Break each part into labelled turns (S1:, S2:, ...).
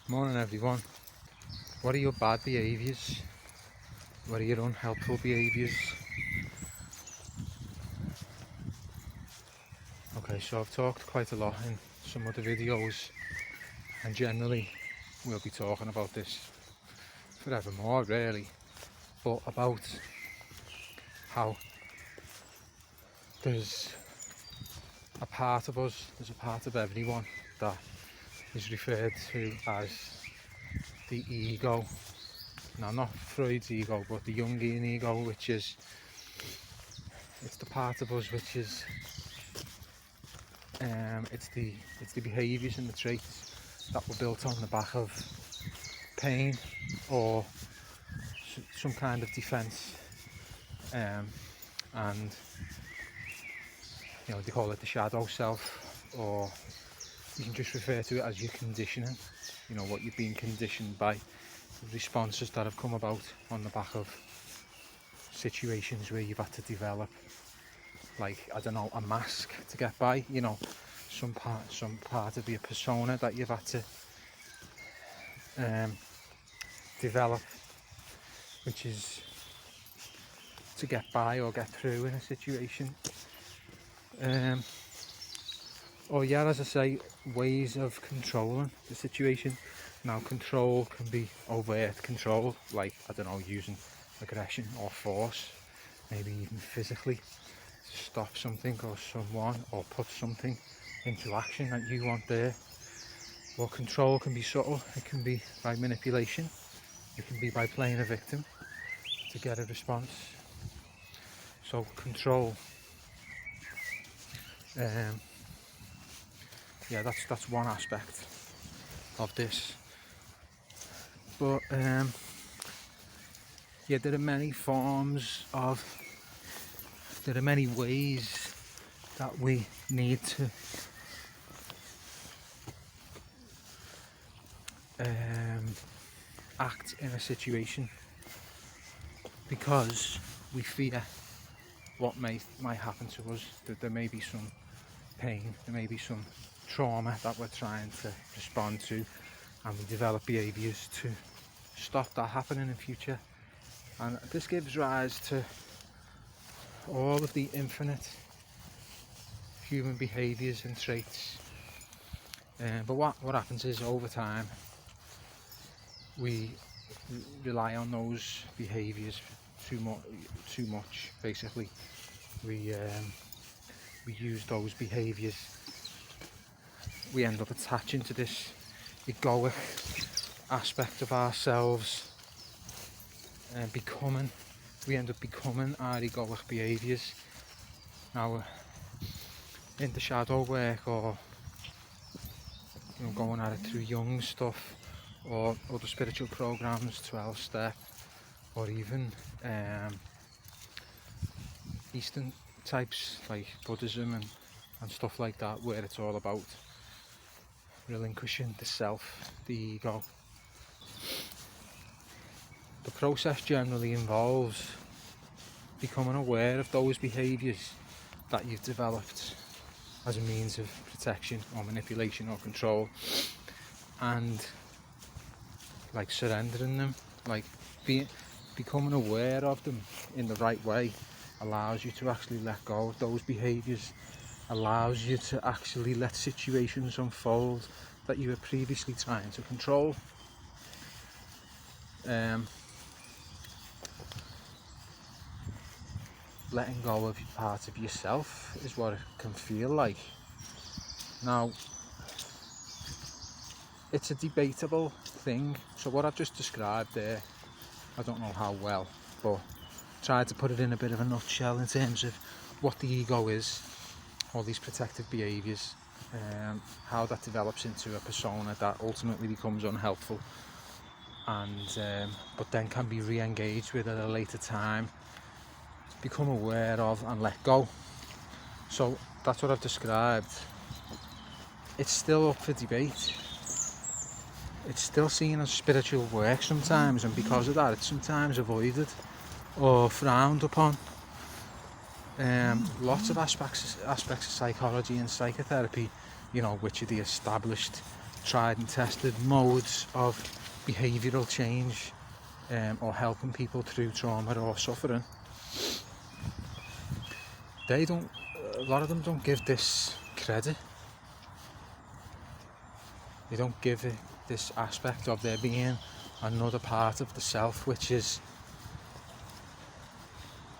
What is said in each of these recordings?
S1: Morning everyone. What are your bad behaviours? What are your unhelpful behaviours? Okay, so I've talked quite a lot in some other videos, and generally we'll be talking about this forevermore really, but about how there's a part of us, there's a part of everyone that is referred to as the ego. Now, not Freud's ego, but the Jungian ego, which is, it's the part of us which is, it's the behaviours and the traits that were built on the back of pain or some kind of defence, and they call it the shadow self, or you can just refer to it as your conditioning. What you've been conditioned by, responses that have come about on the back of situations where you've had to develop, like, I don't know, a mask to get by, some part of your persona that you've had to develop, which is to get by or get through in a situation. Or as I say, ways of controlling the situation. Now, control can be overt control, like, I don't know, using aggression or force, maybe even physically, to stop something or someone, or put something into action that you want there. Or control can be subtle. It can be by manipulation. It can be by playing a victim to get a response. So control, that's one aspect of this. But there are many ways that we need to act in a situation, because we fear what might happen to us, that there may be some pain, there may be some trauma that we're trying to respond to, and we develop behaviours to stop that happening in future. And this gives rise to all of the infinite human behaviours and traits. But what happens is, over time, we rely on those behaviours too much. Basically, we use those behaviours. We end up attaching to this egoic aspect of ourselves, and we end up becoming our egoic behaviours. Now, in the shadow work, or going at it through Jung stuff, or other spiritual programs, 12-step, or even Eastern types like Buddhism and stuff like that, where it's all about relinquishing the self, the ego. The process generally involves becoming aware of those behaviours that you've developed as a means of protection or manipulation or control, and like surrendering them, like becoming aware of them in the right way allows you to actually let go of those behaviours, allows you to actually let situations unfold that you were previously trying to control. Letting go of part of yourself is what it can feel like. Now, it's a debatable thing. So what I've just described there, I don't know how well, but tried to put it in a bit of a nutshell in terms of what the ego is, all these protective behaviours, how that develops into a persona that ultimately becomes unhelpful, and but then can be re-engaged with at a later time, become aware of and let go. So that's what I've described. It's still up for debate. It's still seen as spiritual work sometimes, and because of that it's sometimes avoided or frowned upon. Lots of aspects of psychology and psychotherapy, which are the established tried and tested modes of behavioural change, or helping people through trauma or suffering, a lot of them don't give this credit. They don't give it this aspect of there being another part of the self, which is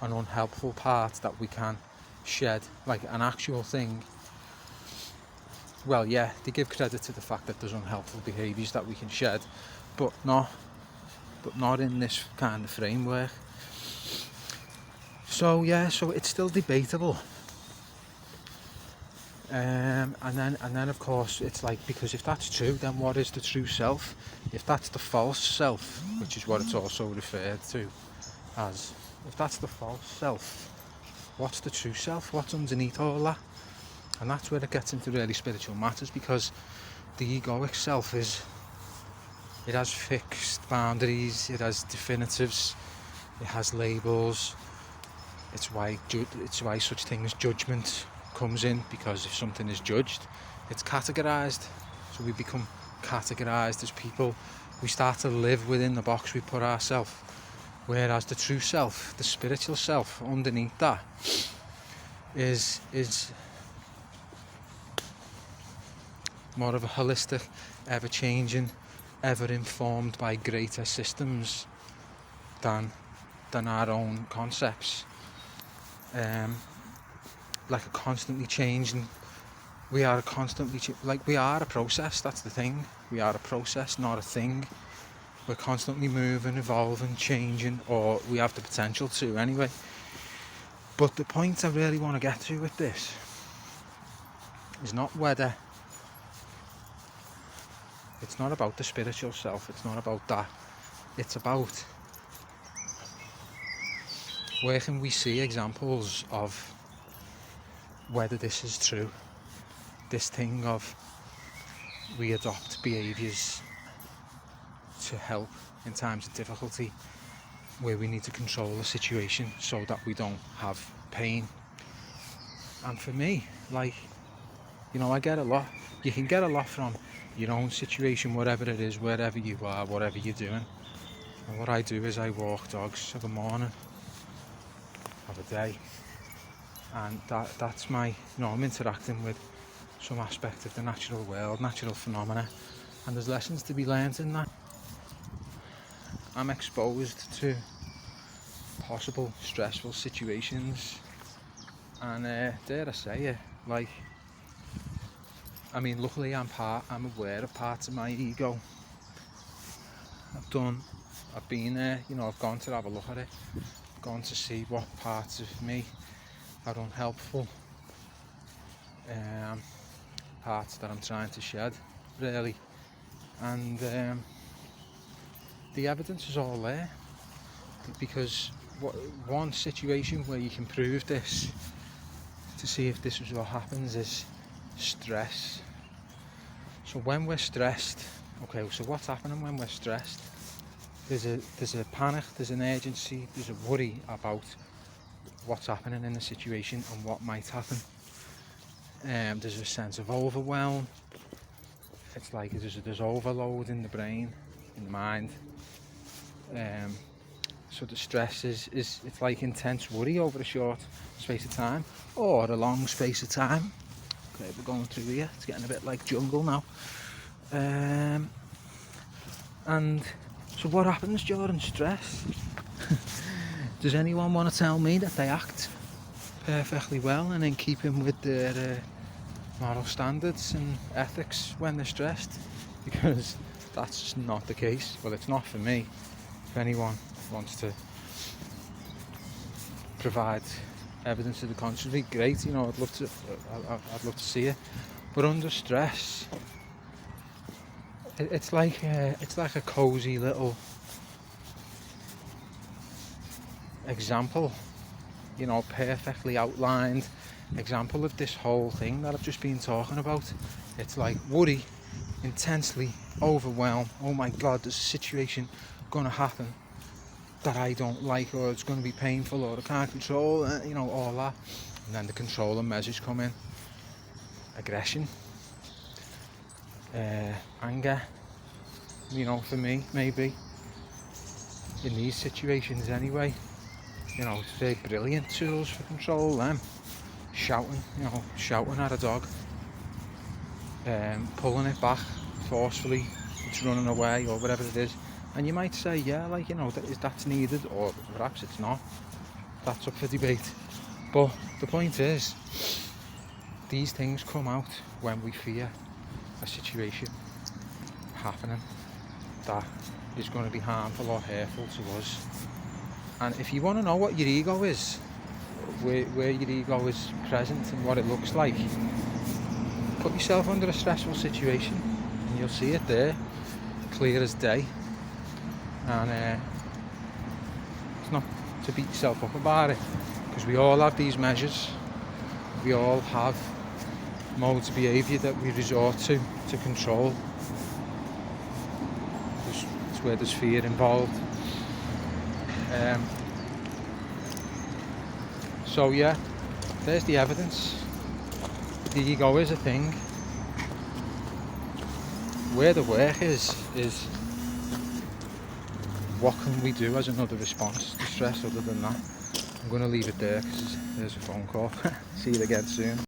S1: an unhelpful part that we can shed, like an actual thing. Well, yeah, they give credit to the fact that there's unhelpful behaviours that we can shed, but not in this kind of framework. So yeah, so it's still debatable. And then of course it's like, because if that's true, then what is the true self? If that's the false self, which is what it's also referred to as, if that's the false self, what's the true self? What's underneath all that? And that's where it gets into really spiritual matters, because the egoic self it has fixed boundaries, it has definitives, it has labels. It's why such thing as judgment comes in, because if something is judged, it's categorized. So we become categorized as people. We start to live within the box we put ourselves. Whereas the true self, the spiritual self, underneath that is more of a holistic, ever-changing, ever-informed by greater systems than our own concepts. Like a constantly changing, we are a process. That's the thing, we are a process, not a thing. We're constantly moving, evolving, changing, or we have the potential to anyway. But the point I really want to get to with this is not whether, it's not about the spiritual self, it's not about that, it's about where can we see examples of whether this is true, this thing of we adopt behaviours to help in times of difficulty, where we need to control the situation so that we don't have pain. And for me, like, you know, I get a lot, you can get a lot from your own situation, whatever it is, wherever you are, whatever you're doing. And what I do is I walk dogs of a morning, of a day, and that's my, you know, I'm interacting with some aspect of the natural world, natural phenomena, and there's lessons to be learned in that. I'm exposed to possible stressful situations, and dare I say it, like, I mean, luckily I'm aware of parts of my ego. I've been there, you know, I've gone to have a look at it, gone to see what parts of me are unhelpful, parts that I'm trying to shed, really. And the evidence is all there, because one situation where you can prove this, to see if this is what happens, is stress. So when we're stressed, okay, so what's happening when we're stressed? There's a panic, there's an urgency, there's a worry about what's happening in the situation and what might happen. There's a sense of overwhelm. It's like there's overload in the brain, in the mind. So the stress is it's like intense worry over a short space of time, or a long space of time. Okay, we're going through here, it's getting a bit like jungle now. And so what happens during stress? Does anyone want to tell me that they act perfectly well and in keeping with their moral standards and ethics when they're stressed? Because that's just not the case. Well, it's not for me. If anyone wants to provide evidence to the contrary, great, you know, I'd love to see it. But under stress, it's like a cozy little example, you know, perfectly outlined example of this whole thing that I've just been talking about. It's like worry, intensely overwhelm. Oh my God, there's a situation going to happen that I don't like, or it's going to be painful, or I can't control, you know, all that. And then the controlling measures come in. Aggression, anger, you know, for me, maybe, in these situations anyway. You know, they're brilliant tools for control them. Shouting, you know, shouting at a dog, pulling it back forcefully, it's running away or whatever it is. And you might say, yeah, like, you know, that's needed, or perhaps it's not. That's up for debate. But the point is, these things come out when we fear a situation happening that is going to be harmful or hurtful to us. And if you want to know what your ego is, where your ego is present and what it looks like, put yourself under a stressful situation and you'll see it there, clear as day. And it's not to beat yourself up about it, because we all have these measures. We all have modes of behaviour that we resort to control. It's where there's fear involved. So yeah, there's the evidence. The ego is a thing. Where the work is what can we do as another response to stress other than that? I'm going to leave it there because there's a phone call. See you again soon.